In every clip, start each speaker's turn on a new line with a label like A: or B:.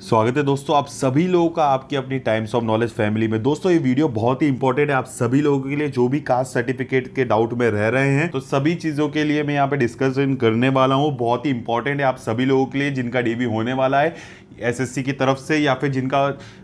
A: स्वागत है दोस्तों आप सभी लोगों का आपकी अपनी टाइम्स ऑफ नॉलेज फैमिली में। दोस्तों ये वीडियो बहुत ही इंपॉर्टेंट है आप सभी लोगों के लिए जो भी कास्ट सर्टिफिकेट के डाउट में रह रहे हैं। तो सभी चीज़ों के लिए मैं यहाँ पे डिस्कशन करने वाला हूँ। बहुत ही इंपॉर्टेंट है आप सभी लोगों के लिए जिनका डीबी होने वाला है एसएससी की तरफ से या फिर जिनका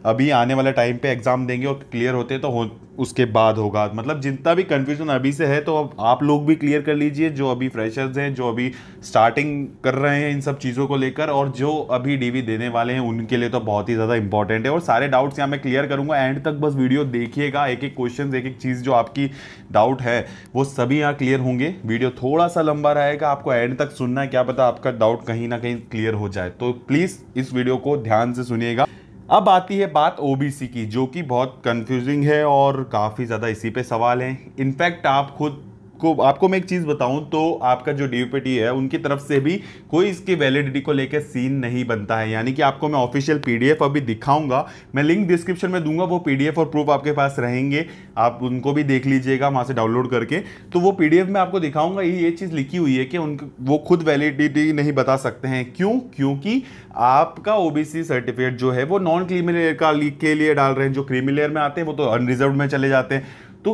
A: अभी आने वाला टाइम पे एग्जाम देंगे और क्लियर होते हैं तो उसके बाद होगा। मतलब जितना भी कंफ्यूजन अभी से है तो अब आप लोग भी क्लियर कर लीजिए, जो अभी फ्रेशर्स हैं, जो अभी स्टार्टिंग कर रहे हैं इन सब चीज़ों को लेकर, और जो अभी डीवी देने वाले हैं उनके लिए तो बहुत ही ज़्यादा इंपॉर्टेंट है। और सारे डाउट्स यहाँ मैं क्लियर करूँगा, एंड तक बस वीडियो देखिएगा। एक एक क्वेश्चन, एक एक चीज़ जो आपकी डाउट है वो सभी यहाँ क्लियर होंगे। वीडियो थोड़ा सा लंबा रहेगा, आपको एंड तक सुनना है, क्या पता आपका डाउट कहीं ना कहीं क्लियर हो जाए। तो प्लीज़ इस वीडियो को ध्यान से सुनिएगा। अब आती है बात ओबीसी की, जो कि बहुत कंफ्यूजिंग है और काफ़ी ज़्यादा इसी पे सवाल है। इनफैक्ट आपको मैं एक चीज़ बताऊं तो आपका जो डीओपीटी है उनकी तरफ से भी कोई इसकी वैलिडिटी को लेकर सीन नहीं बनता है। यानी कि आपको मैं ऑफिशियल पीडीएफ अभी दिखाऊंगा, मैं लिंक डिस्क्रिप्शन में दूंगा, वो पीडीएफ और प्रूफ आपके पास रहेंगे, आप उनको भी देख लीजिएगा वहाँ से डाउनलोड करके। तो वो पीडीएफ में आपको दिखाऊंगा ये चीज़ लिखी हुई है कि वो खुद वैलिडिटी नहीं बता सकते हैं। क्यों? क्योंकि आपका ओबीसी सर्टिफिकेट जो है वो नॉन क्रीमी लेयर के लिए डाल रहे हैं। जो क्रीमी लेयर में आते हैं वो तो अनरिजर्व में चले जाते हैं। तो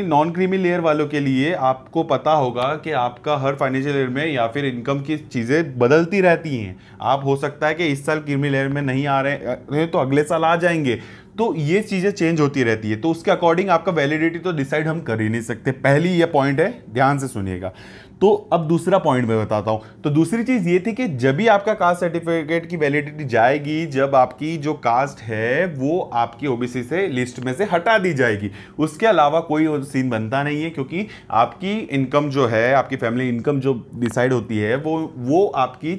A: नॉन क्रीमी लेयर वालों के लिए आपको पता होगा कि आपका हर फाइनेंशियल ईयर में या फिर इनकम की चीज़ें बदलती रहती हैं। आप हो सकता है कि इस साल क्रीमी लेयर में नहीं आ रहे हैं तो अगले साल आ जाएंगे। तो ये चीज़ें चेंज होती रहती है, तो उसके अकॉर्डिंग आपका वैलिडिटी तो डिसाइड हम कर ही नहीं सकते। पहली ये पॉइंट है, ध्यान से सुनिएगा। तो अब दूसरा पॉइंट मैं बताता हूं। तो दूसरी चीज ये थी कि जब भी आपका कास्ट सर्टिफिकेट की वैलिडिटी जाएगी, जब आपकी जो कास्ट है वो आपकी ओबीसी से लिस्ट में से हटा दी जाएगी। उसके अलावा कोई सीन बनता नहीं है, क्योंकि आपकी इनकम जो है, आपकी फैमिली इनकम जो डिसाइड होती है वो आपकी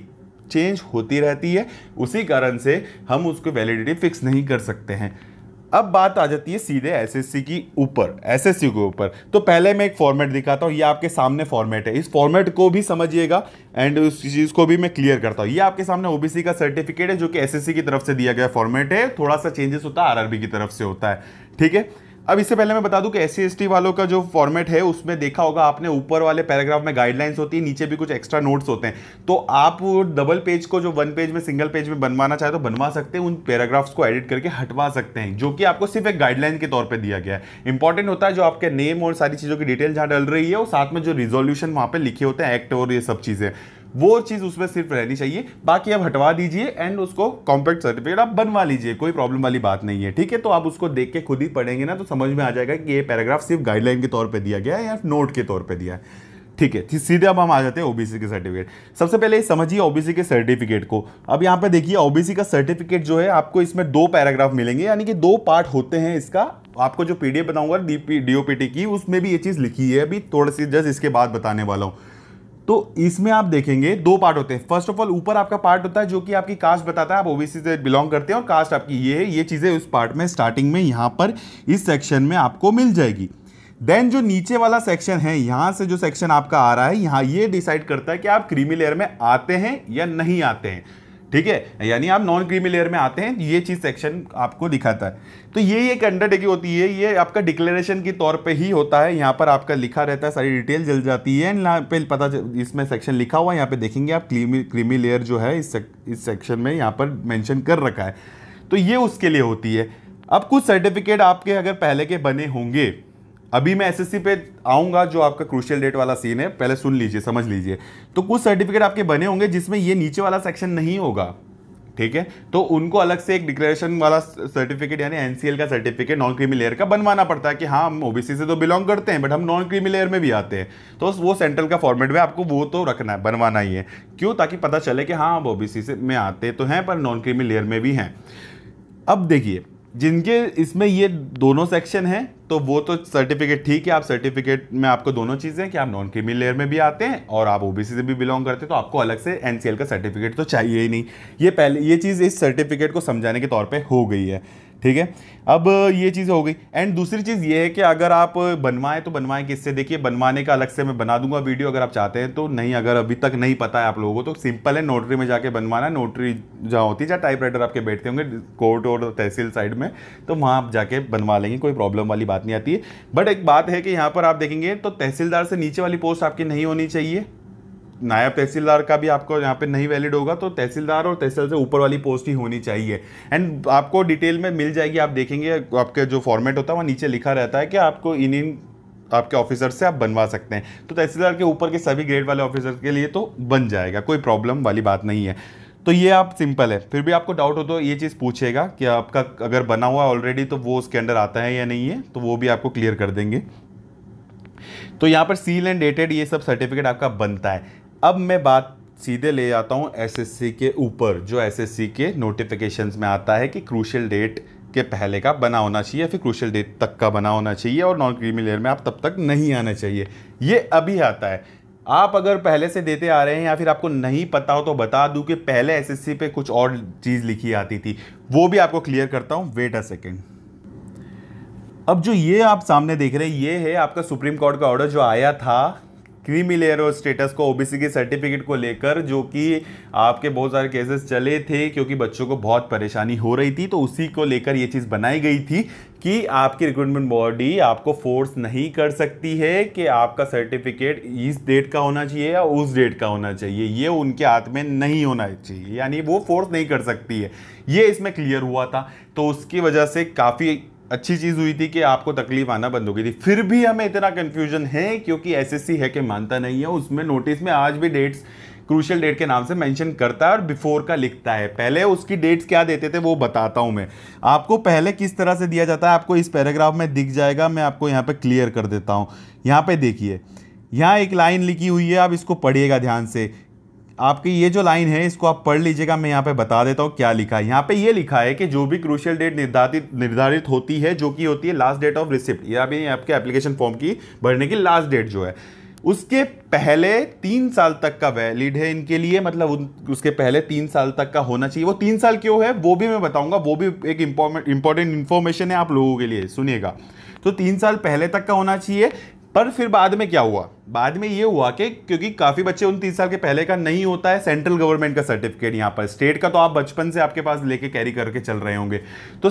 A: चेंज होती रहती है। उसी कारण से हम उसको वैलिडिटी फिक्स नहीं कर सकते हैं। अब बात आ जाती है सीधे एसएससी के ऊपर। तो पहले मैं एक फॉर्मेट दिखाता हूँ, ये आपके सामने फॉर्मेट है, इस फॉर्मेट को भी समझिएगा एंड उस चीज़ को भी मैं क्लियर करता हूँ। ये आपके सामने ओबीसी का सर्टिफिकेट है जो कि एसएससी की तरफ से दिया गया फॉर्मेट है। थोड़ा सा चेंजेस होता है, आरआरबी की तरफ से होता है, ठीक है। अब इससे पहले मैं बता दूं कि एससी एसटी वालों का जो फॉर्मेट है उसमें देखा होगा आपने, ऊपर वाले पैराग्राफ में गाइडलाइंस होती है, नीचे भी कुछ एक्स्ट्रा नोट्स होते हैं। तो आप डबल पेज को जो वन पेज में, सिंगल पेज में बनवाना चाहे तो बनवा सकते हैं, उन पैराग्राफ्स को एडिट करके हटवा सकते हैं, जो कि आपको सिर्फ एक गाइडलाइन के तौर पर दिया गया है। इंपॉर्टेंट होता है जो आपके नेम और सारी चीज़ों की डिटेल जहाँ डल रही है, और साथ में जो रिजोल्यूशन वहाँ पे लिखे होते हैं, एक्ट और ये सब चीज़ें, वो चीज उसमें सिर्फ रहनी चाहिए। बाकी आप हटवा दीजिए एंड उसको कॉम्पैक्ट सर्टिफिकेट आप बनवा लीजिए, कोई प्रॉब्लम वाली बात नहीं है, ठीक है। तो आप उसको देख के खुद ही पढ़ेंगे ना तो समझ में आ जाएगा कि ये पैराग्राफ सिर्फ गाइडलाइन के तौर पे दिया गया है या नोट के तौर पे दिया है, ठीक है। सीधे अब हम आ जाते हैं ओबीसी के सर्टिफिकेट। सबसे पहले समझिए ओबीसी के सर्टिफिकेट को। अब यहाँ पे देखिए ओबीसी का सर्टिफिकेट जो है आपको इसमें 2 पैराग्राफ मिलेंगे, यानी कि 2 पार्ट होते हैं इसका। आपको जो पीडीएफ बताऊंगा डीओपीटी की, उसमें भी ये चीज लिखी है, अभी थोड़ी सी जस्ट इसके बाद बताने वाला हूं। तो इसमें आप देखेंगे 2 पार्ट होते हैं। फर्स्ट ऑफ ऑल ऊपर आपका पार्ट होता है जो कि आपकी कास्ट बताता है, आप ओबीसी से बिलोंग करते हैं और कास्ट आपकी ये है। ये चीजें उस पार्ट में स्टार्टिंग में यहां पर इस सेक्शन में आपको मिल जाएगी। देन जो नीचे वाला सेक्शन है, यहां से जो सेक्शन आपका आ रहा है, यहां ये डिसाइड करता है कि आप क्रीमी लेयर में आते हैं या नहीं आते हैं, ठीक है। यानी आप नॉन क्रीमी लेयर में आते हैं, ये चीज सेक्शन आपको दिखाता है। तो ये एक अंडरटेकिंग होती है, ये आपका डिक्लेरेशन के तौर पे ही होता है। यहाँ पर आपका लिखा रहता है, सारी डिटेल जल जाती है, यहाँ पे पता इसमें सेक्शन लिखा हुआ है, यहाँ पे देखेंगे आप क्रीमी लेयर जो है इस सेक्शन में यहाँ पर मेंशन कर रखा है। तो ये उसके लिए होती है। अब कुछ सर्टिफिकेट आपके अगर पहले के बने होंगे, अभी मैं एसएससी पे आऊंगा, जो आपका क्रूशियल डेट वाला सीन है, पहले सुन लीजिए, समझ लीजिए। तो कुछ सर्टिफिकेट आपके बने होंगे जिसमें ये नीचे वाला सेक्शन नहीं होगा, ठीक है। तो उनको अलग से एक डिक्लेरेशन वाला सर्टिफिकेट यानी एनसीएल का सर्टिफिकेट नॉन क्रीमी लेयर का बनवाना पड़ता है कि हाँ हम ओबीसी से तो बिलोंग करते हैं बट हम नॉन क्रीमी लेयर में भी आते हैं। तो वो सेंट्रल का फॉर्मेट में आपको वो तो रखना है, बनवाना ही है। क्यों? ताकि पता चले कि हाँ हम ओबीसी से में आते तो हैं पर नॉन क्रीमी लेयर में भी हैं। अब देखिए जिनके इसमें ये दोनों सेक्शन हैं तो वो तो सर्टिफिकेट ठीक है, आप सर्टिफिकेट में आपको दोनों चीज़ें कि आप नॉन क्रीमी लेयर में भी आते हैं और आप ओबीसी से भी बिलोंग करते हैं, तो आपको अलग से एनसीएल का सर्टिफिकेट तो चाहिए ही नहीं। ये पहले ये चीज़ इस सर्टिफिकेट को समझाने के तौर पे हो गई है, ठीक है। अब ये चीज़ हो गई। एंड दूसरी चीज़ ये है कि अगर आप बनवाएं तो बनवाएं किससे, देखिए बनवाने का अलग से मैं बना दूंगा वीडियो अगर आप चाहते हैं तो। नहीं, अगर अभी तक नहीं पता है आप लोगों को तो सिंपल है, नोटरी में जाके बनवाना। नोटरी जहाँ होती है, जहाँ टाइपराइटर आपके बैठते होंगे कोर्ट और तहसील साइड में, तो वहाँ आप जाके बनवा लेंगे, कोई प्रॉब्लम वाली बात नहीं आती है। बट एक बात है कि यहाँ पर आप देखेंगे तो तहसीलदार से नीचे वाली पोस्ट आपकी नहीं होनी चाहिए, नायब तहसीलदार का भी आपको यहाँ पे नहीं वैलिड होगा, तो तहसीलदार और तहसीलदार से ऊपर वाली पोस्ट ही होनी चाहिए। एंड आपको डिटेल में मिल जाएगी, आप देखेंगे आपके जो फॉर्मेट होता है वहाँ नीचे लिखा रहता है कि आपको इन आपके ऑफिसर से आप बनवा सकते हैं। तो तहसीलदार के ऊपर के सभी ग्रेड वाले ऑफिसर के लिए तो बन जाएगा, कोई प्रॉब्लम वाली बात नहीं है। तो ये आप सिंपल है। फिर भी आपको डाउट हो तो ये चीज़ पूछेगा कि आपका अगर बना हुआ है ऑलरेडी तो वो उसके अंडर आता है या नहीं है, तो वो भी आपको क्लियर कर देंगे। तो यहाँ पर सील एंड डेटेड ये सब सर्टिफिकेट आपका बनता है। अब मैं बात सीधे ले आता हूँ एसएससी के ऊपर, जो एसएससी के नोटिफिकेशंस में आता है कि क्रूशियल डेट के पहले का बना होना चाहिए, फिर क्रूशियल डेट तक का बना होना चाहिए, और नॉन क्रीमी लेयर में आप तब तक नहीं आना चाहिए। ये अभी आता है। आप अगर पहले से देते आ रहे हैं या फिर आपको नहीं पता हो तो बता दूं कि पहले एसएससी पे कुछ और चीज़ लिखी आती थी, वो भी आपको क्लियर करता हूं। Wait a second. अब जो ये आप सामने देख रहे हैं, ये है आपका सुप्रीम कोर्ट का ऑर्डर जो आया था क्रीमी लेयर और स्टेटस को ओबीसी के सर्टिफिकेट को लेकर, जो कि आपके बहुत सारे केसेस चले थे क्योंकि बच्चों को बहुत परेशानी हो रही थी। तो उसी को लेकर ये चीज़ बनाई गई थी कि आपकी रिक्रूटमेंट बॉडी आपको फोर्स नहीं कर सकती है कि आपका सर्टिफिकेट इस डेट का होना चाहिए या उस डेट का होना चाहिए। ये उनके हाथ में नहीं होना चाहिए, यानी वो फोर्स नहीं कर सकती है। ये इसमें क्लियर हुआ था, तो उसकी वजह से काफ़ी अच्छी चीज़ हुई थी कि आपको तकलीफ आना बंद हो गई थी। फिर भी हमें इतना कंफ्यूजन है क्योंकि एसएससी है कि मानता नहीं है, उसमें नोटिस में आज भी डेट्स क्रूशियल डेट के नाम से मेंशन करता है और बिफोर का लिखता है। पहले उसकी डेट्स क्या देते थे वो बताता हूं मैं आपको। पहले किस तरह से दिया जाता है आपको इस पैराग्राफ में दिख जाएगा, मैं आपको यहाँ पे क्लियर कर देता हूँ। यहाँ पे देखिए, यहाँ एक लाइन लिखी हुई है, आप इसको पढ़िएगा ध्यान से। आपकी ये जो लाइन है इसको आप पढ़ लीजिएगा, मैं यहाँ पे बता देता हूँ क्या लिखा है। यहाँ पे ये लिखा है कि जो भी क्रूशियल डेट निर्धारित होती है, जो कि होती है लास्ट डेट ऑफ रिसिप्ट, या भी आपके एप्लीकेशन फॉर्म की भरने की लास्ट डेट जो है, उसके पहले 3 साल तक का वैलिड है इनके लिए। मतलब उसके पहले 3 साल तक का होना चाहिए। वो 3 साल क्यों है वो भी मैं बताऊंगा, वो भी एक इंपॉर्टेंट इंफॉर्मेशन है आप लोगों के लिए, सुनिएगा। तो 3 साल पहले तक का होना चाहिए। पर फिर बाद में क्या हुआ, बाद में ये हुआ कि क्योंकि काफ़ी बच्चे उन 3 साल के पहले का नहीं होता है सेंट्रल गवर्नमेंट का सर्टिफिकेट, यहाँ पर स्टेट का तो आप बचपन से आपके पास लेके कैरी करके चल रहे होंगे। तो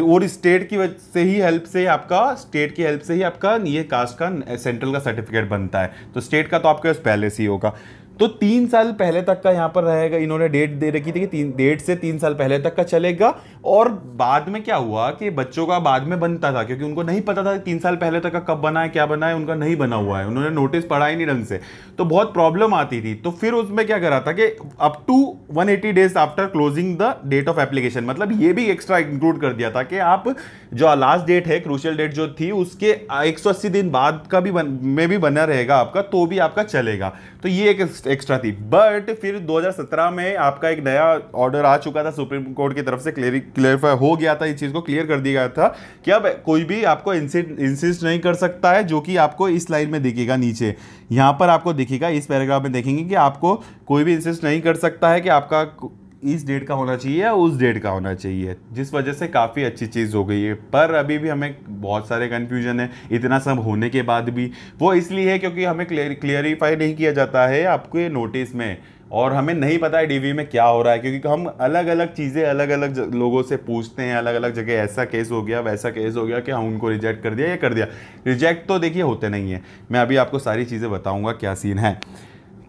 A: और स्टेट की से ही हेल्प से आपका, स्टेट की हेल्प से ही आपका ये कास्ट का सेंट्रल का सर्टिफिकेट बनता है। तो स्टेट का तो आपके पास पहले से ही होगा। तो 3 साल पहले तक का यहाँ पर रहेगा। इन्होंने डेट दे रखी थी कि डेट से 3 साल पहले तक का चलेगा। और बाद में क्या हुआ कि बच्चों का बाद में बनता था, क्योंकि उनको नहीं पता था 3 साल पहले तक का कब बना है, क्या बना है, उनका नहीं बना हुआ है, उन्होंने नोटिस पढ़ा ही नहीं ढंग से, तो बहुत प्रॉब्लम आती थी। तो फिर उसमें क्या करा था कि up to 180 days after closing the date of application, मतलब ये भी एक्स्ट्रा इंक्लूड कर दिया था कि आप जो लास्ट डेट है क्रूशियल डेट जो थी उसके 180 दिन बाद का भी में भी बना रहेगा आपका, तो भी आपका चलेगा। तो ये एक एक्स्ट्रा थी। बट फिर 2017 में आपका एक नया ऑर्डर आ चुका था सुप्रीम कोर्ट की तरफ से, क्लियरिफाई हो गया था, इस चीज को क्लियर कर दिया गया था कि अब कोई भी आपको इंसिस्ट नहीं कर सकता है, जो कि आपको इस लाइन में दिखेगा नीचे। यहां पर आपको दिखेगा, इस पैराग्राफ में देखेंगे कि आपको कोई भी इंसिस्ट नहीं कर सकता है कि आपका इस डेट का होना चाहिए या उस डेट का होना चाहिए, जिस वजह से काफ़ी अच्छी चीज़ हो गई है। पर अभी भी हमें बहुत सारे कन्फ्यूजन है इतना सब होने के बाद भी। वो इसलिए है क्योंकि हमें क्लियरिफाई नहीं किया जाता है आपके नोटिस में, और हमें नहीं पता है डीवी में क्या हो रहा है, क्योंकि हम अलग अलग चीज़ें अलग अलग लोगों से पूछते हैं, अलग अलग जगह ऐसा केस हो गया वैसा केस हो गया कि हम उनको रिजेक्ट कर दिया, ये कर दिया। रिजेक्ट तो देखिए होते नहीं है, मैं अभी आपको सारी चीज़ें बताऊँगा क्या सीन है।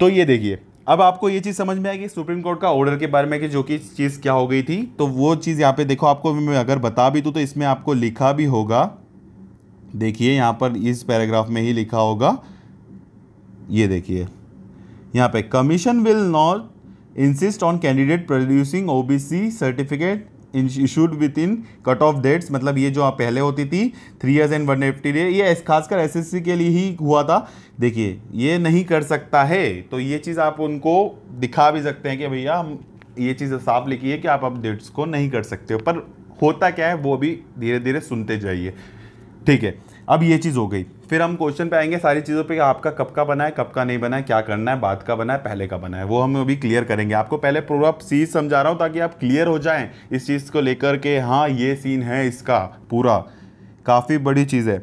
A: तो ये देखिए, अब आपको ये चीज़ समझ में आएगी सुप्रीम कोर्ट का ऑर्डर के बारे में कि जो कि चीज़ क्या हो गई थी। तो वो चीज़ यहाँ पे देखो, आपको मैं अगर बता भी दूँ तो इसमें आपको लिखा भी होगा, देखिए यहाँ पर इस पैराग्राफ में ही लिखा होगा, ये देखिए यहाँ पे, commission will not insist on candidate producing OBC certificate issued within cut off dates. मतलब ये जो आप पहले होती थी 3 years and 180 days, ये खासकर एसएससी के लिए ही हुआ था। देखिए ये नहीं कर सकता है, तो ये चीज़ आप उनको दिखा भी सकते हैं कि भैया हम ये चीज़ साफ लिखी है कि आप अब डेट्स को नहीं कर सकते हो। पर होता क्या है वो भी धीरे धीरे सुनते जाइए, ठीक है। अब ये चीज़ हो गई, फिर हम क्वेश्चन पे आएंगे सारी चीज़ों पे, आपका कब का बना है, कब का नहीं बना है, क्या करना है, बाद का बना है, पहले का बना है, वो हम अभी क्लियर करेंगे। आपको पहले पूरा चीज़ समझा रहा हूँ ताकि आप क्लियर हो जाएं इस चीज़ को लेकर के, हाँ ये सीन है इसका पूरा, काफ़ी बड़ी चीज़ है।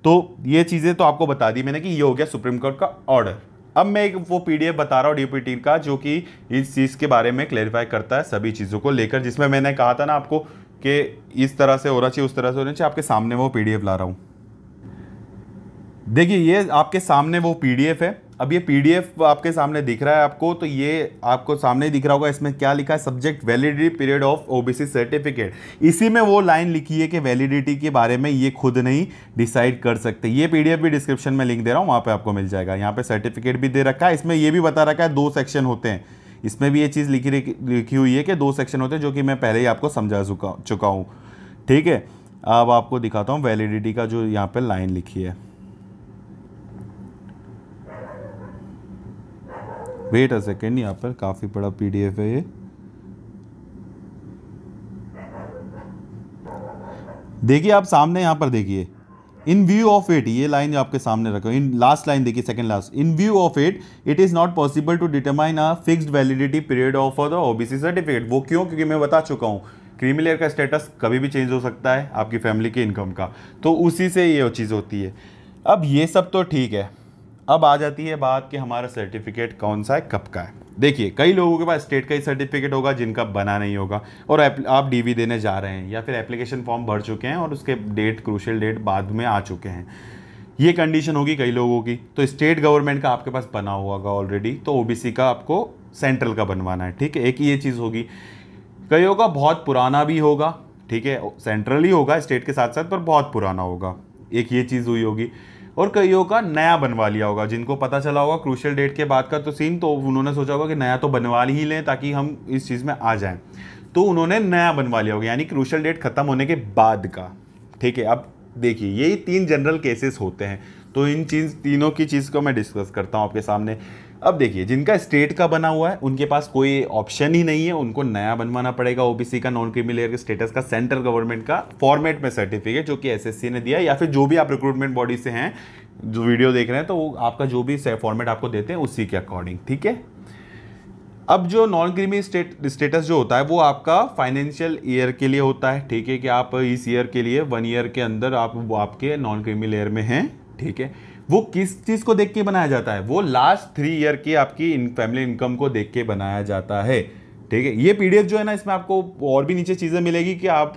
A: तो ये चीज़ें तो आपको बता दी मैंने कि ये हो गया सुप्रीम कोर्ट का ऑर्डर। अब मैं एक वो पीडीएफ बता रहा हूँ डीपीटी का, जो कि इस चीज़ के बारे में क्लैरिफाई करता है सभी चीज़ों को लेकर, जिसमें मैंने कहा था ना आपको कि इस तरह से होना चाहिए उस तरह से होना चाहिए। आपके सामने वो पीडीएफ ला रहा हूँ, देखिए ये आपके सामने वो पीडीएफ है। अब ये पीडीएफ आपके सामने दिख रहा है आपको, तो ये आपको सामने ही दिख रहा होगा, इसमें क्या लिखा है, subject validity period of OBC certificate. इसी में वो लाइन लिखी है कि वैलिडिटी के बारे में ये खुद नहीं डिसाइड कर सकते। ये पीडीएफ भी डिस्क्रिप्शन में लिंक दे रहा हूँ, वहाँ पे आपको मिल जाएगा। यहाँ पे सर्टिफिकेट भी दे रखा है, इसमें ये भी बता रखा है 2 सेक्शन होते हैं। इसमें भी ये चीज़ लिखी हुई है कि 2 सेक्शन होते हैं, जो कि मैं पहले ही आपको समझा चुका हूँ। ठीक है, अब आपको दिखाता हूँ वैलिडिटी का जो यहाँ पे लाइन लिखी है। वेट अ सेकेंड, यहाँ पर काफ़ी बड़ा पीडीएफ है ये। देखिए आप सामने यहाँ पर देखिए, इन व्यू ऑफ इट, ये लाइन आपके सामने रखो, इन लास्ट लाइन देखिए, second last, in view of it it is not possible to determine a fixed validity period of the OBC certificate. वो क्यों? क्योंकि मैं बता चुका हूँ क्रीमी लेयर का स्टेटस कभी भी चेंज हो सकता है आपकी फैमिली के इनकम का, तो उसी से ये चीज़ होती है। अब ये सब तो ठीक है, अब आ जाती है बात कि हमारा सर्टिफिकेट कौन सा है, कब का है। देखिए कई लोगों के पास स्टेट का ही सर्टिफिकेट होगा जिनका बना नहीं होगा, और आप डीवी देने जा रहे हैं या फिर एप्लीकेशन फॉर्म भर चुके हैं और उसके डेट, क्रूशियल डेट बाद में आ चुके हैं। ये कंडीशन होगी कई लोगों की, तो स्टेट गवर्नमेंट का आपके पास बना हुआ होगा ऑलरेडी, तो ओबीसी का आपको सेंट्रल का बनवाना है। ठीक है, एक ये चीज़ होगी। कईयों का बहुत पुराना भी होगा, ठीक है, सेंट्रल ही होगा स्टेट के साथ साथ, पर बहुत पुराना होगा, एक ये चीज़ हुई होगी। और कईयों का नया बनवा लिया होगा, जिनको पता चला होगा क्रूशियल डेट के बाद का तो सीन, तो उन्होंने सोचा होगा कि नया तो बनवा ही लें ताकि हम इस चीज़ में आ जाएं, तो उन्होंने नया बनवा लिया होगा, यानी क्रूशियल डेट खत्म होने के बाद का। ठीक है, अब देखिए यही 3 जनरल केसेस होते हैं, तो इन तीनों की चीज़ को मैं डिस्कस करता हूँ आपके सामने। अब देखिए जिनका स्टेट का बना हुआ है उनके पास कोई ऑप्शन ही नहीं है, उनको नया बनवाना पड़ेगा ओबीसी का नॉन क्रीमी लेयर के स्टेटस का सेंट्रल गवर्नमेंट का फॉर्मेट में सर्टिफिकेट, जो कि एसएससी ने दिया, या फिर जो भी आप रिक्रूटमेंट बॉडी से हैं जो वीडियो देख रहे हैं, तो वो आपका जो भी फॉर्मेट आपको देते हैं उसी के अकॉर्डिंग। ठीक है, अब जो नॉन क्रीमी स्टेटस जो होता है वो आपका फाइनेंशियल ईयर के लिए होता है। ठीक है, कि आप इस ईयर के लिए 1 ईयर के अंदर आपके नॉन क्रीमी लेयर में हैं। ठीक है, वो किस चीज़ को देख के बनाया जाता है? वो लास्ट 3 ईयर की आपकी फैमिली इनकम को देख के बनाया जाता है। ठीक है, ये पीडीएफ जो है ना, इसमें आपको और भी नीचे चीज़ें मिलेगी कि आप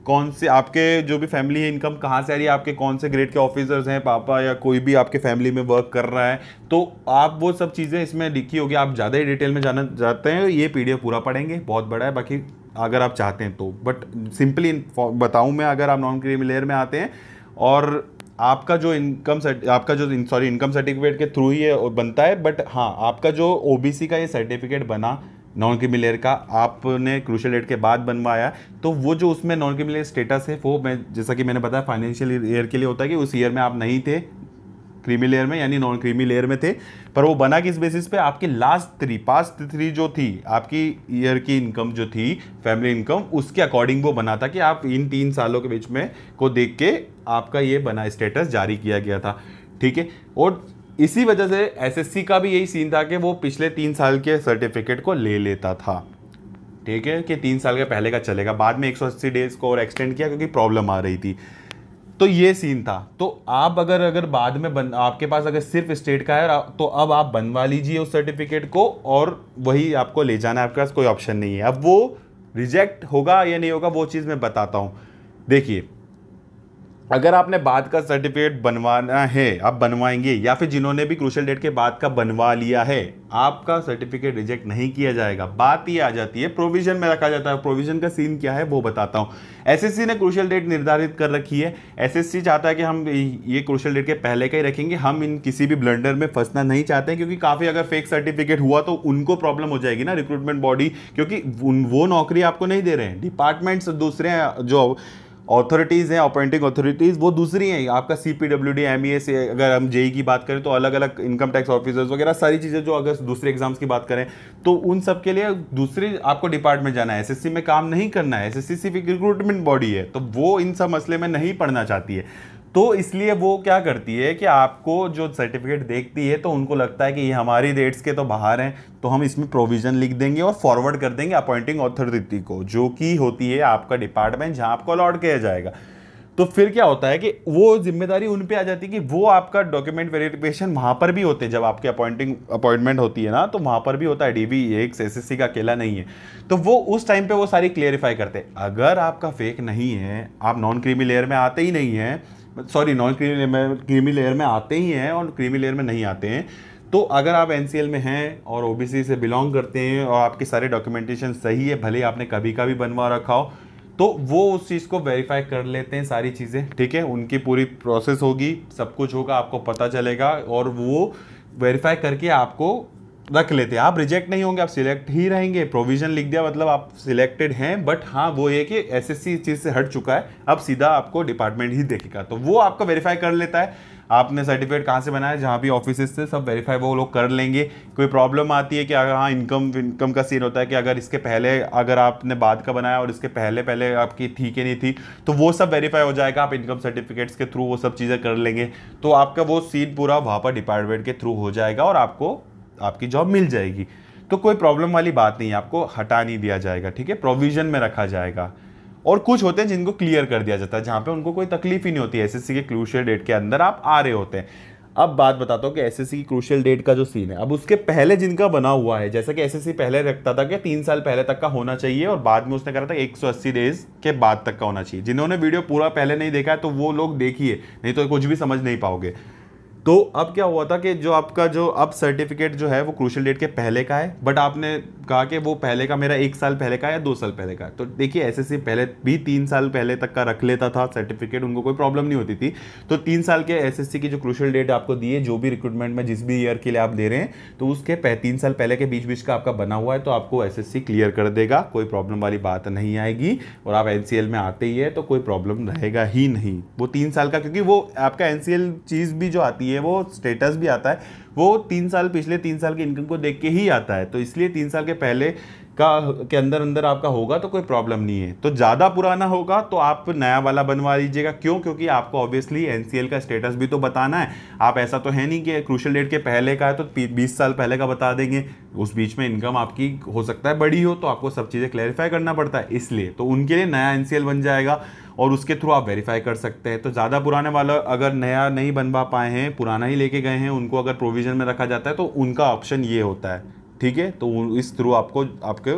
A: कौन से, आपके जो भी फैमिली है इनकम कहाँ से आ रही है, आपके कौन से ग्रेड के ऑफिसर्स हैं, पापा या कोई भी आपके फैमिली में वर्क कर रहा है, तो आप वो सब चीज़ें इसमें लिखी होगी। आप ज़्यादा ही डिटेल में जाना चाहते हैं, ये पीडीएफ पूरा पढ़ेंगे, बहुत बड़ा है, बाकी अगर आप चाहते हैं तो, बट सिंपली बताऊँ मैं, अगर आप नॉन क्रीमी लेयर में आते हैं और आपका जो इनकम सर्टिफिकेट के थ्रू ही ये बनता है, बट हाँ आपका जो ओबीसी का ये सर्टिफिकेट बना नॉन क्रीमी लेयर का, आपने क्रूशियल डेट के बाद बनवाया, तो वो जो उसमें नॉन क्रीमी लेयर स्टेटस है वो, मैं जैसा कि मैंने बताया फाइनेंशियल ईयर के लिए होता है कि उस ईयर में आप नहीं थे क्रीमी लेयर में, यानी नॉन क्रीमी लेयर में थे, पर वो बना किस बेसिस पे? आपकी पास्ट थ्री जो थी आपकी ईयर की इनकम जो थी फैमिली इनकम, उसके अकॉर्डिंग वो बना था कि आप इन 3 सालों के बीच में को देख के आपका ये बना स्टेटस जारी किया गया था। ठीक है, और इसी वजह से एसएससी का भी यही सीन था कि वो पिछले 3 साल के सर्टिफिकेट को ले लेता था। ठीक है, कि 3 साल के पहले का चलेगा, बाद में 180 डेज को और एक्सटेंड किया क्योंकि प्रॉब्लम आ रही थी, तो ये सीन था। तो आप अगर बाद में आपके पास अगर सिर्फ स्टेट का है तो अब आप बनवा लीजिए उस सर्टिफिकेट को, और वही आपको ले जाना है, आपके पास कोई ऑप्शन नहीं है। अब वो रिजेक्ट होगा या नहीं होगा वो चीज़ मैं बताता हूँ। देखिए, अगर आपने बाद का सर्टिफिकेट बनवाना है आप बनवाएंगे, या फिर जिन्होंने भी क्रूशियल डेट के बाद का बनवा लिया है, आपका सर्टिफिकेट रिजेक्ट नहीं किया जाएगा। बात ये आ जाती है प्रोविजन में रखा जाता है। प्रोविजन का सीन क्या है वो बताता हूँ। एसएससी ने क्रूशियल डेट निर्धारित कर रखी है। एसएससी चाहता है कि हम ये क्रूशियल डेट के पहले का ही रखेंगे, हम इन किसी भी ब्लंडर में फंसना नहीं चाहते, क्योंकि काफ़ी अगर फेक सर्टिफिकेट हुआ तो उनको प्रॉब्लम हो जाएगी ना रिक्रूटमेंट बॉडी, क्योंकि वो नौकरी आपको नहीं दे रहे हैं, डिपार्टमेंट्स दूसरे हैं, जो ऑथोरिटीज़ हैं अपॉइंटिंग ऑथोरिटीज़ वो दूसरी हैं। आपका CPWD MEA से अगर हम जेई की बात करें तो अलग अलग इनकम टैक्स ऑफिसर्स वगैरह सारी चीज़ें, जो अगर दूसरे एग्जाम्स की बात करें तो उन सब के लिए दूसरी आपको डिपार्टमेंट जाना है, एसएससी में काम नहीं करना है। एसएससी सिर्फ रिक्रूटमेंट बॉडी है, तो वो इन सब मसले में नहीं पढ़ना चाहती है, तो इसलिए वो क्या करती है कि आपको जो सर्टिफिकेट देखती है तो उनको लगता है कि ये हमारी रेट्स के तो बाहर हैं, तो हम इसमें प्रोविजन लिख देंगे और फॉरवर्ड कर देंगे अपॉइंटिंग अथॉरिटी को, जो कि होती है आपका डिपार्टमेंट जहां आपको अलॉट किया जाएगा। तो फिर क्या होता है कि वो जिम्मेदारी उन पे आ जाती है कि वो आपका डॉक्यूमेंट वेरिफिकेशन वहां पर भी होते हैं। जब आपकी अपॉइंटमेंट होती है ना, तो वहां पर भी होता है। डीबी एक एसएससी का अकेला नहीं है, तो वो उस टाइम पे वो सारी क्लियरिफाई करते हैं। अगर आपका फेक नहीं है, आप नॉन क्रीमी लेयर में आते ही नहीं है, सॉरी नॉन क्रीमी लेयर में आते ही हैं और क्रीमी लेयर में नहीं आते हैं, तो अगर आप एनसीएल में हैं और ओबीसी से बिलोंग करते हैं और आपके सारे डॉक्यूमेंटेशन सही है, भले आपने कभी का भी बनवा रखा हो, तो वो उस चीज़ को वेरीफाई कर लेते हैं सारी चीज़ें, ठीक है। उनकी पूरी प्रोसेस होगी, सब कुछ होगा, आपको पता चलेगा और वो वेरीफाई करके आपको रख लेते हैं। आप रिजेक्ट नहीं होंगे, आप सिलेक्ट ही रहेंगे। प्रोविजन लिख दिया मतलब आप सिलेक्टेड हैं, बट हाँ वो ये कि एसएससी चीज़ से हट चुका है, अब सीधा आपको डिपार्टमेंट ही देखेगा, तो वो आपका वेरीफाई कर लेता है आपने सर्टिफिकेट कहाँ से बनाया, जहाँ भी ऑफिस से सब वेरीफाई वो लोग कर लेंगे। कोई प्रॉब्लम आती है कि अगर हाँ इनकम का सीन होता है कि अगर इसके पहले अगर आपने बाद का बनाया और इसके पहले पहले आपकी थी कि नहीं थी, तो वो सब वेरीफाई हो जाएगा, आप इनकम सर्टिफिकेट्स के थ्रू वो सब चीज़ें कर लेंगे, तो आपका वो सीन पूरा वहाँ पर डिपार्टमेंट के थ्रू हो जाएगा और आपको आपकी जॉब मिल जाएगी। तो कोई प्रॉब्लम वाली बात नहीं है, आपको हटा नहीं दिया जाएगा, ठीक है, प्रोविजन में रखा जाएगा। और कुछ होते हैं जिनको क्लियर कर दिया जाता है, जहां पे उनको कोई तकलीफ ही नहीं होती, एसएससी के क्रूशियल डेट के अंदर आप आ रहे होते हैं। अब बात बताता हूँ कि एसएससी की क्रूशियल डेट का जो सीन है, अब उसके पहले जिनका बना हुआ है, जैसा कि एसएससी पहले रखता था कि 3 साल पहले तक का होना चाहिए और बाद में उसने करा था 180 डेज के बाद तक का होना चाहिए। जिन्होंने वीडियो पूरा पहले नहीं देखा है तो वो लोग देखिए, नहीं तो कुछ भी समझ नहीं पाओगे। तो अब क्या हुआ था कि जो आपका जो अब सर्टिफिकेट जो है वो क्रूशियल डेट के पहले का है, बट आपने कहा कि वो पहले का मेरा 1 साल पहले का या 2 साल पहले का है। तो देखिए एसएससी पहले भी 3 साल पहले तक का रख लेता था सर्टिफिकेट, उनको कोई प्रॉब्लम नहीं होती थी। तो 3 साल के एसएससी की जो क्रूशियल डेट आपको दी है, जो भी रिक्रूटमेंट में जिस भी ईयर के लिए आप दे रहे हैं, तो उसके 3 साल पहले के बीच बीच का आपका बना हुआ है, तो आपको एसएससी क्लियर कर देगा, कोई प्रॉब्लम वाली बात नहीं आएगी। और आप एनसीएल में आते ही है तो कोई प्रॉब्लम रहेगा ही नहीं वो 3 साल का, क्योंकि वो आपका एनसीएल चीज़ भी जो आती है वो स्टेटस भी आता है, वो 3 साल पिछले 3 साल की इनकम को देख के ही आता है। तो इसलिए 3 साल के पहले के अंदर आपका होगा तो कोई प्रॉब्लम नहीं है। तो ज़्यादा पुराना होगा तो आप नया वाला बनवा लीजिएगा। क्यों? क्योंकि आपको ऑब्वियसली एनसीएल का स्टेटस भी तो बताना है। आप ऐसा तो है नहीं कि क्रूशियल डेट के पहले का है तो 20 साल पहले का बता देंगे, उस बीच में इनकम आपकी हो सकता है बड़ी हो, तो आपको सब चीज़ें क्लैरिफाई करना पड़ता है। इसलिए तो उनके लिए नया एनसीएल बन जाएगा और उसके थ्रू आप वेरीफाई कर सकते हैं। तो ज़्यादा पुराने वाला अगर नया नहीं बनवा पाए हैं, पुराना ही लेके गए हैं, उनको अगर प्रोविजन में रखा जाता है तो उनका ऑप्शन ये होता है, ठीक है। तो इस थ्रू आपको आपके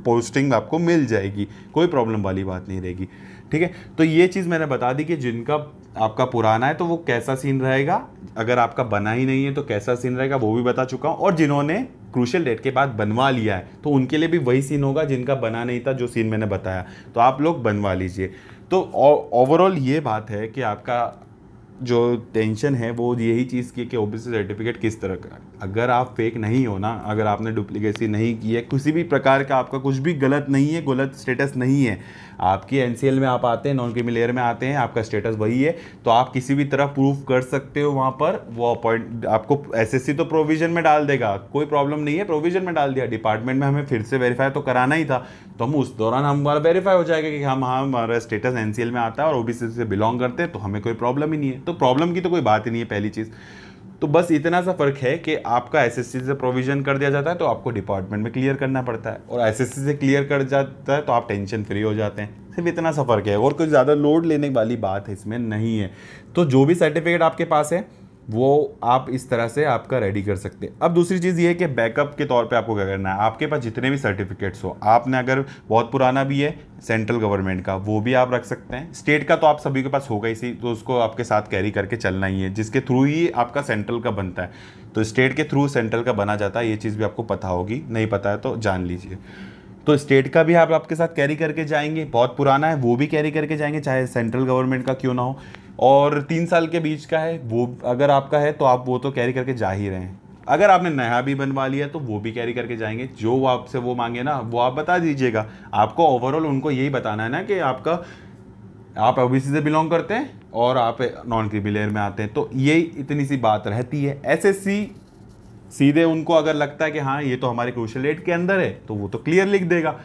A: पोस्टिंग आपको मिल जाएगी, कोई प्रॉब्लम वाली बात नहीं रहेगी, ठीक है। तो ये चीज़ मैंने बता दी कि जिनका आपका पुराना है तो वो कैसा सीन रहेगा, अगर आपका बना ही नहीं है तो कैसा सीन रहेगा वो भी बता चुका हूँ। और जिन्होंने क्रूशियल डेट के बाद बनवा लिया है तो उनके लिए भी वही सीन होगा, जिनका बना नहीं था जो सीन मैंने बताया, तो आप लोग बनवा लीजिए। तो ओवरऑल ये बात है कि आपका जो टेंशन है वो यही चीज़ की कि ओबीसी सर्टिफिकेट किस तरह का, अगर आप फेक नहीं हो ना, अगर आपने डुप्लीकेसी नहीं की है, किसी भी प्रकार का आपका कुछ भी गलत नहीं है, गलत स्टेटस नहीं है, आपकी एनसीएल में आप आते हैं, नॉन क्रीमी लेयर में आते हैं, आपका स्टेटस वही है, तो आप किसी भी तरह प्रूफ कर सकते हो वहाँ पर। वो अपॉइंट आपको एसएससी तो प्रोविजन में डाल देगा, कोई प्रॉब्लम नहीं है, प्रोविजन में डाल दिया, डिपार्टमेंट में हमें फिर से वेरीफाई तो कराना ही था, तो हम उस दौरान हमारा वेरीफाई हो जाएगा कि हम हमारा स्टेटस एनसीएल में आता है और ओबीसी से बिलोंग करते हैं, तो हमें कोई प्रॉब्लम ही नहीं है। तो प्रॉब्लम की तो कोई बात ही नहीं है पहली चीज़। तो बस इतना सा फर्क है कि आपका एसएससी से प्रोविजन कर दिया जाता है तो आपको डिपार्टमेंट में क्लियर करना पड़ता है, और एसएससी से क्लियर कर जाता है तो आप टेंशन फ्री हो जाते हैं। सिर्फ इतना सा फर्क है और कुछ ज़्यादा लोड लेने वाली बात है इसमें नहीं है। तो जो भी सर्टिफिकेट आपके पास है वो आप इस तरह से आपका रेडी कर सकते हैं। अब दूसरी चीज़ ये है कि बैकअप के तौर पे आपको क्या करना है, आपके पास जितने भी सर्टिफिकेट्स हो, आपने अगर बहुत पुराना भी है सेंट्रल गवर्नमेंट का वो भी आप रख सकते हैं, स्टेट का तो आप सभी के पास होगा ही, तो उसको आपके साथ कैरी करके चलना ही है, जिसके थ्रू ही आपका सेंट्रल का बनता है। तो स्टेट के थ्रू सेंट्रल का बना जाता है, ये चीज़ भी आपको पता होगी, नहीं पता है तो जान लीजिए। तो स्टेट का भी आप आपके साथ कैरी करके जाएंगे, बहुत पुराना है वो भी कैरी करके जाएंगे, चाहे सेंट्रल गवर्नमेंट का क्यों ना हो। और 3 साल के बीच का है वो अगर आपका है तो आप वो तो कैरी करके जा ही रहे हैं। अगर आपने नया भी बनवा लिया तो वो भी कैरी करके जाएंगे, जो आपसे वो मांगे ना वो आप बता दीजिएगा। आपको ओवरऑल उनको यही बताना है ना कि आप ओबीसी से बिलोंग करते हैं और आप नॉन क्रीमी लेयर में आते हैं, तो ये इतनी सी बात रहती है। एसएससी सीधे उनको अगर लगता है कि हाँ ये तो हमारे क्रूशियल डेट के अंदर है तो वो तो क्लियर लिख देगा,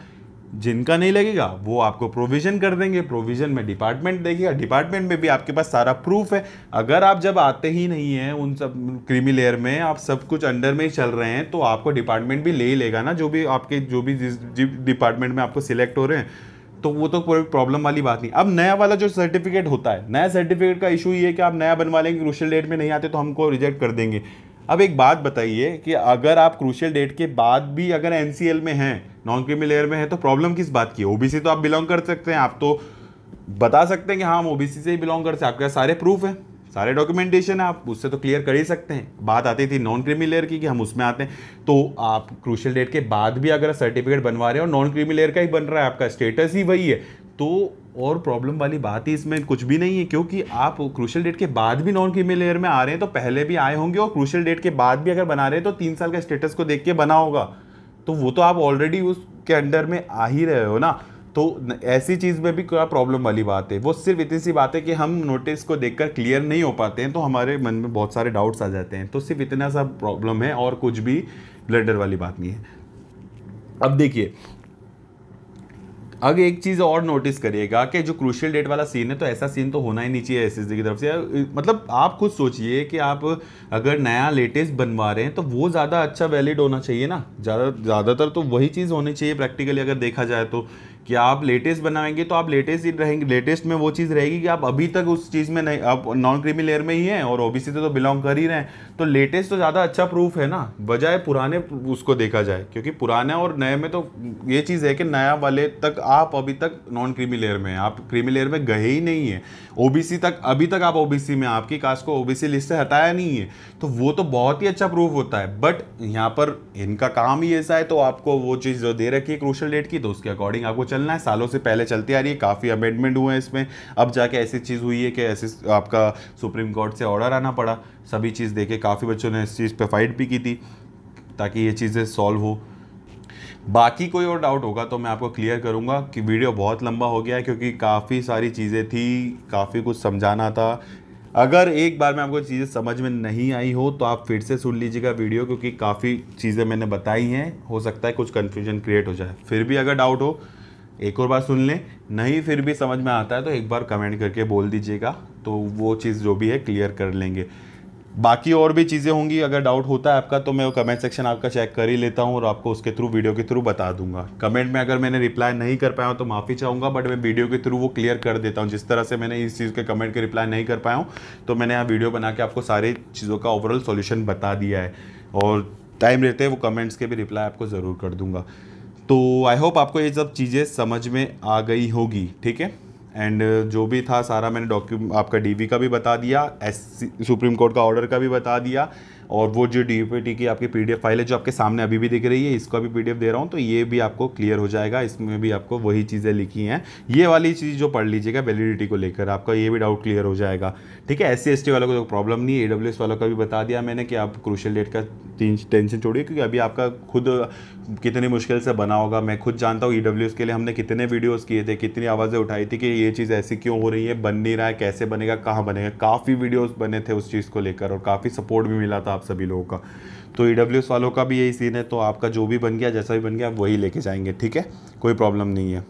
A: जिनका नहीं लगेगा वो आपको प्रोविजन कर देंगे, प्रोविजन में डिपार्टमेंट देखेगा, डिपार्टमेंट में भी आपके पास सारा प्रूफ है। अगर आप जब आते ही नहीं हैं उन सब क्रीमी लेयर में, आप सब कुछ अंडर में ही चल रहे हैं, तो आपको डिपार्टमेंट भी ले ही लेगा ना, जो भी जिस डिपार्टमेंट में आपको सिलेक्ट हो रहे हैं, तो वो तो कोई प्रॉब्लम वाली बात नहीं। अब नया वाला जो सर्टिफिकेट होता है, नया सर्टिफिकेट का इशू ये है कि आप नया बनवा लेंगे, क्रूशियल डेट में नहीं आते तो हमको रिजेक्ट कर देंगे। अब एक बात बताइए कि अगर आप क्रूशियल डेट के बाद भी अगर एनसीएल में हैं, नॉन क्रीमी लेयर में है, तो प्रॉब्लम किस बात की है? ओबीसी तो आप बिलोंग कर सकते हैं, आप तो बता सकते हैं कि हाँ हम ओबीसी से ही बिलोंग करते हैं, आपके सारे प्रूफ है, सारे डॉक्यूमेंटेशन है, आप उससे तो क्लियर कर ही सकते हैं। बात आती थी नॉन क्रीमी लेयर की कि हम उसमें आते हैं, तो आप क्रूशियल डेट के बाद भी अगर सर्टिफिकेट बनवा रहे हो और नॉन क्रीमी लेयर का ही बन रहा है, आपका स्टेटस ही वही है, तो और प्रॉब्लम वाली बात ही इसमें कुछ भी नहीं है, क्योंकि आप क्रूशियल डेट के बाद भी नॉन क्रीमी लेयर में आ रहे हैं तो पहले भी आए होंगे, और क्रूशियल डेट के बाद भी अगर बना रहे हैं तो 3 साल का स्टेटस को देख के बना होगा, तो वो तो आप ऑलरेडी उसके अंडर में आ ही रहे हो ना। तो ऐसी चीज़ में भी क्या प्रॉब्लम वाली बात है, वो सिर्फ इतनी सी बात है कि हम नोटिस को देखकर क्लियर नहीं हो पाते हैं, तो हमारे मन में बहुत सारे डाउट्स आ जाते हैं, तो सिर्फ इतना सा प्रॉब्लम है और कुछ भी ब्लडर वाली बात नहीं है। अब देखिए, आगे एक चीज़ और नोटिस करिएगा कि जो क्रूशियल डेट वाला सीन है, तो ऐसा सीन तो होना ही नहीं चाहिए एसएसडी की तरफ से। मतलब आप खुद सोचिए कि आप अगर नया लेटेस्ट बनवा रहे हैं तो वो ज़्यादा अच्छा वैलिड होना चाहिए ना, ज़्यादातर तो वही चीज़ होनी चाहिए प्रैक्टिकली अगर देखा जाए तो, कि आप लेटेस्ट बनाएंगे तो आप लेटेस्ट ही रहेंगे, लेटेस्ट में वो चीज़ रहेगी कि आप अभी तक उस चीज़ में नहीं, आप नॉन क्रीमी लेयर में ही हैं और ओबीसी से तो बिलोंग कर ही रहे हैं, तो लेटेस्ट तो ज़्यादा अच्छा प्रूफ है ना, बजाय पुराने उसको देखा जाए, क्योंकि पुराने और नए में तो ये चीज़ है कि नया वाले तक आप अभी तक नॉन क्रीमी लेयर में हैं, आप क्रीमी लेयर में गए ही नहीं है, ओबीसी तक अभी तक आप ओबीसी में, आपकी कास्ट को ओबीसी लिस्ट से हटाया नहीं है, तो वो तो बहुत ही अच्छा प्रूफ होता है। बट यहाँ पर इनका काम ही ऐसा है, तो आपको वो चीज़ जो दे रखी है क्रूशियल डेट की, तो उसके अकॉर्डिंग आपको चलना है, सालों से पहले चलती आ रही है, काफ़ी अमेंडमेंट हुए हैं इसमें, अब जाके ऐसी चीज़ हुई है कि ऐसे आपका सुप्रीम कोर्ट से ऑर्डर आना पड़ा, सभी चीज़ देखे, काफ़ी बच्चों ने इस चीज़ पे फाइट भी की थी ताकि ये चीज़ें सॉल्व हो। बाकी कोई और डाउट होगा तो मैं आपको क्लियर करूंगा, कि वीडियो बहुत लंबा हो गया है क्योंकि काफ़ी सारी चीज़ें थी, काफ़ी कुछ समझाना था। अगर एक बार में आपको चीज़ें समझ में नहीं आई हो तो आप फिर से सुन लीजिएगा वीडियो, क्योंकि काफ़ी चीज़ें मैंने बताई हैं, हो सकता है कुछ कन्फ्यूजन क्रिएट हो जाए। फिर भी अगर डाउट हो एक और बार सुन लें, नहीं फिर भी समझ में आता है तो एक बार कमेंट करके बोल दीजिएगा, तो वो चीज़ जो भी है क्लियर कर लेंगे। बाकी और भी चीज़ें होंगी, अगर डाउट होता है आपका तो मैं वो कमेंट सेक्शन आपका चेक कर ही लेता हूँ और आपको उसके थ्रू, वीडियो के थ्रू बता दूंगा। कमेंट में अगर मैंने रिप्लाई नहीं कर पाया हूँ तो माफ़ी चाहूँगा, बट मैं वीडियो के थ्रू वो क्लियर कर देता हूँ। जिस तरह से मैंने इस चीज़ के कमेंट के रिप्लाई नहीं कर पाया हूँ, तो मैंने यहाँ वीडियो बना के आपको सारी चीज़ों का ओवरऑल सॉल्यूशन बता दिया है, और टाइम रहते वो कमेंट्स के भी रिप्लाई आपको ज़रूर कर दूँगा। तो आई होप आपको ये सब चीज़ें समझ में आ गई होगी, ठीक है। एंड जो भी था सारा मैंने आपका डीवी का भी बता दिया, सुप्रीम कोर्ट का ऑर्डर का भी बता दिया, और वो जो डीपीटी की आपकी पीडीएफ फाइल है जो आपके सामने अभी भी दिख रही है, इसका भी पीडीएफ दे रहा हूँ, तो ये भी आपको क्लियर हो जाएगा। इसमें भी आपको वही चीज़ें लिखी हैं, ये वाली चीज़ जो पढ़ लीजिएगा वैलिडिटी को लेकर, आपका ये भी डाउट क्लियर हो जाएगा, ठीक है। SC ST वालों को तो प्रॉब्लम नहीं है, AWS वालों का भी बता दिया मैंने कि आप क्रूशियल डेट का टेंशन छोड़िए, क्योंकि अभी आपका खुद कितनी मुश्किल से बना होगा, मैं खुद जानता हूँ। EWS के लिए हमने कितने वीडियोस किए थे, कितनी आवाज़ें उठाई थी कि ये चीज़ ऐसी क्यों हो रही है, बन नहीं रहा है, कैसे बनेगा, कहाँ बनेगा, काफ़ी वीडियोस बने थे उस चीज़ को लेकर, और काफ़ी सपोर्ट भी मिला था आप सभी लोगों का। तो EWS वालों का भी यही सीन है, तो आपका जो भी बन गया, जैसा भी बन गया, आप वही लेके जाएंगे, ठीक है, कोई प्रॉब्लम नहीं है,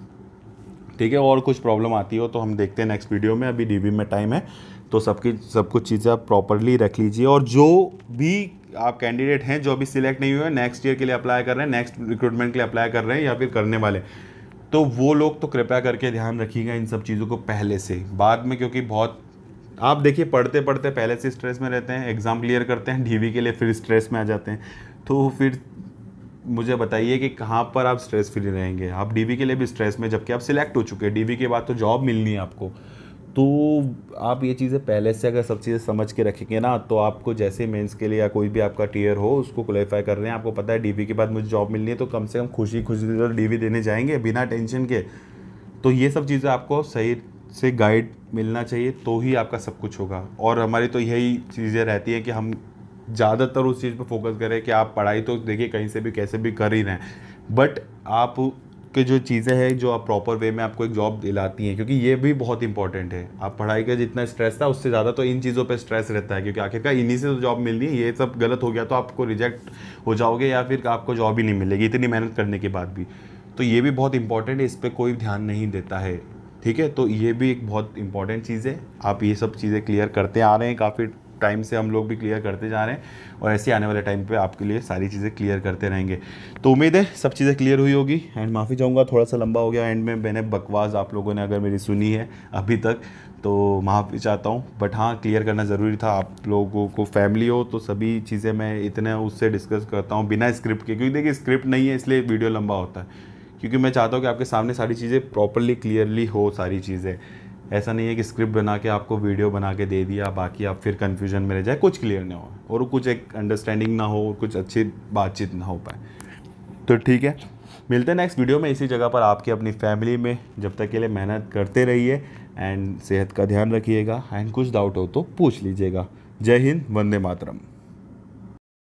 A: ठीक है। और कुछ प्रॉब्लम आती हो तो हम देखते हैं नेक्स्ट वीडियो में, अभी DV में टाइम है, तो सब कुछ चीज़ें आप प्रॉपरली रख लीजिए। और जो भी आप कैंडिडेट हैं जो अभी सिलेक्ट नहीं हुए, नेक्स्ट ईयर के लिए अप्लाई कर रहे हैं, नेक्स्ट रिक्रूटमेंट के लिए अप्लाई कर रहे हैं या फिर करने वाले, तो वो लोग तो कृपया करके ध्यान रखिएगा इन सब चीज़ों को पहले से, बाद में, क्योंकि बहुत आप देखिए पढ़ते पढ़ते पहले से स्ट्रेस में रहते हैं, एग्ज़ाम क्लियर करते हैं, DV के लिए फिर स्ट्रेस में आ जाते हैं, तो फिर मुझे बताइए कि कहाँ पर आप स्ट्रेस फ्री रहेंगे। आप DV के लिए भी स्ट्रेस में, जबकि आप सिलेक्ट हो चुके हैं, DV के बाद तो जॉब मिलनी है आपको। तो आप ये चीज़ें पहले से अगर सब चीज़ें समझ के रखेंगे ना, तो आपको जैसे मेंस के लिए या कोई भी आपका टीयर हो उसको क्वालिफाई कर रहे हैं, आपको पता है DV के बाद मुझे जॉब मिलनी है, तो कम से कम खुशी खुशी से DV देने जाएंगे बिना टेंशन के। तो ये सब चीज़ें आपको सही से गाइड मिलना चाहिए, तो ही आपका सब कुछ होगा। और हमारी तो यही चीज़ें रहती हैं कि हम ज़्यादातर उस चीज़ पर फोकस करें कि आप पढ़ाई तो देखिए कहीं से भी कैसे भी कर ही रहे हैं, बट आप कि जो चीज़ें हैं जो आप प्रॉपर वे में आपको एक जॉब दिलाती हैं, क्योंकि ये भी बहुत इंपॉर्टेंट है। आप पढ़ाई का जितना स्ट्रेस था उससे ज़्यादा तो इन चीज़ों पे स्ट्रेस रहता है, क्योंकि आखिरकार इन्हीं से तो जॉब मिलनी है। ये सब गलत हो गया तो आपको रिजेक्ट हो जाओगे या फिर आपको जॉब ही नहीं मिलेगी इतनी मेहनत करने के बाद भी। तो ये भी बहुत इंपॉर्टेंट है, इस पर कोई ध्यान नहीं देता है, ठीक है। तो ये भी एक बहुत इंपॉर्टेंट चीज़ है। आप ये सब चीज़ें क्लियर करते आ रहे हैं, काफ़ी टाइम से हम लोग भी क्लियर करते जा रहे हैं, और ऐसे आने वाले टाइम पे आपके लिए सारी चीज़ें क्लियर करते रहेंगे। तो उम्मीद है सब चीज़ें क्लियर हुई होगी। एंड माफ़ी चाहूँगा थोड़ा सा लंबा हो गया एंड में, मैंने बकवास आप लोगों ने अगर मेरी सुनी है अभी तक तो माफ़ी चाहता हूँ, बट हाँ क्लियर करना ज़रूरी था। आप लोगों को फैमिली हो तो सभी चीज़ें मैं इतने उससे डिस्कस करता हूँ बिना स्क्रिप्ट के, क्योंकि देखिए स्क्रिप्ट नहीं है इसलिए वीडियो लंबा होता है, क्योंकि मैं चाहता हूँ कि आपके सामने सारी चीज़ें प्रॉपरली क्लियरली हो सारी चीज़ें। ऐसा नहीं है कि स्क्रिप्ट बना के आपको वीडियो बना के दे दिया, बाकी आप फिर कन्फ्यूजन में रह जाए, कुछ क्लियर ना हो और कुछ एक अंडरस्टैंडिंग ना हो, कुछ अच्छी बातचीत ना हो पाए। तो ठीक है, मिलते हैं नेक्स्ट वीडियो में इसी जगह पर आपकी अपनी फैमिली में। जब तक के लिए मेहनत करते रहिए एंड सेहत का ध्यान रखिएगा एंड कुछ डाउट हो तो पूछ लीजिएगा। जय हिंद, वंदे मातरम।